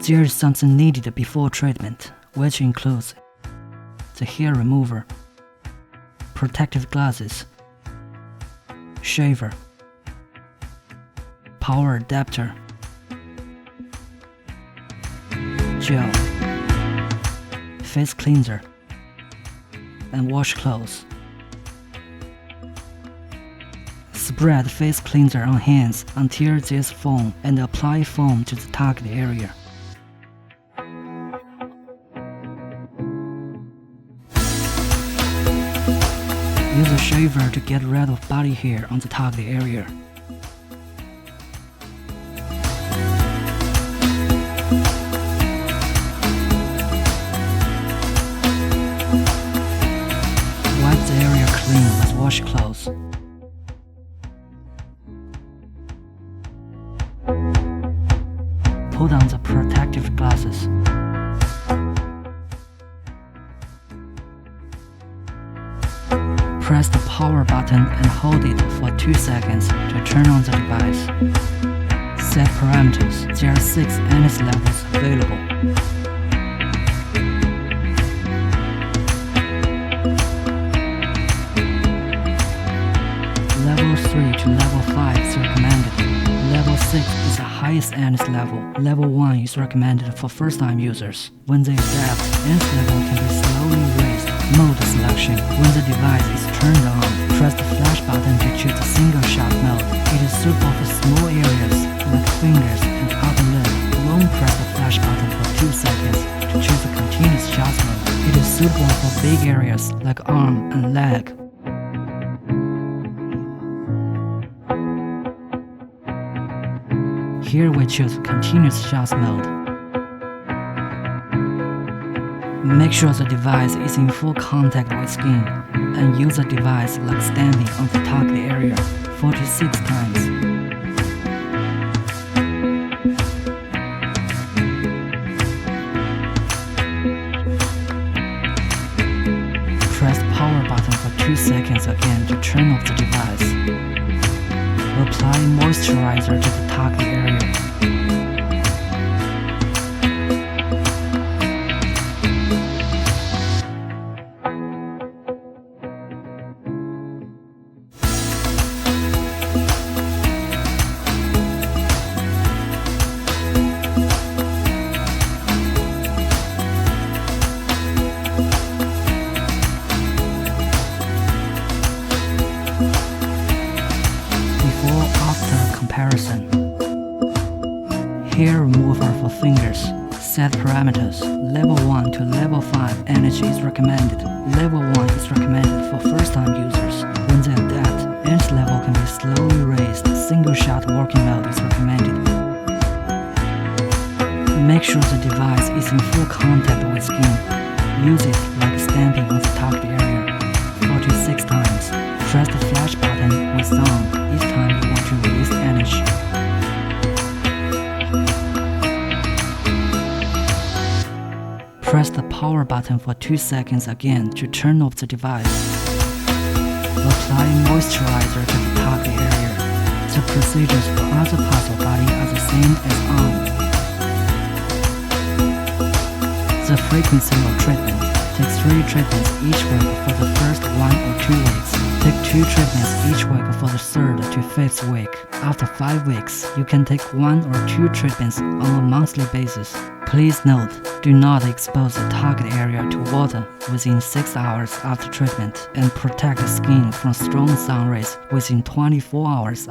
There is something needed before treatment, which includes the hair remover, protective glasses, shaver, power adapter, gel, face cleanser, and wash clothes. Spread face cleanser on hands until there's foam and apply foam to the target area. Use a shaver to get rid of body hair on the target area. Wipe the area clean with washcloths. Put on the protective glasses. Press the power button and hold it for 2 seconds to turn on the device. Set parameters. There are 6 energy levels available. Level 3 to level 5 is recommended. Level 6 is the highest energy level. Level 1 is recommended for first-time users. When they adapt, energy level can be slowly raised. Mode selection. When the device is turned on, press the flash button to choose the single shot mode. It is suitable for small areas like fingers and upper lip. Long press the flash button for 2 seconds to choose the continuous shot mode. It is suitable for big areas like arm and leg. Here we choose continuous shot mode. Make sure the device is in full contact with skin and use the device like stamping on the target area 46 times. Press the power button for 2 seconds again to turn off the device. Apply moisturizer to the target area. Before-after comparison. Hair remover for fingers. Set parameters. Level 1 to level 5 energy is recommended. Level 1 is recommended for first-time users. When they adapt, energy level can be slowly raised. Single-shot working mode is recommended. Make sure the device is in full contact with skin. Use it like stamping on the target area 46 times. Press the flash button with thumb each time you want to release energy. Press the power button for 2 seconds again to turn off the device. Apply moisturizer to the target area. The procedures for other parts of the body are the same as arm. The frequency of treatment. Take 3 treatments each week for the first 1 or 2 weeks. Take 2 treatments each week for the 3rd to 5th week. After 5 weeks, you can take 1 or 2 treatments on a monthly basis. Please note, do not expose the target area to water within 6 hours after treatment and protect the skin from strong sun rays within 24 hours.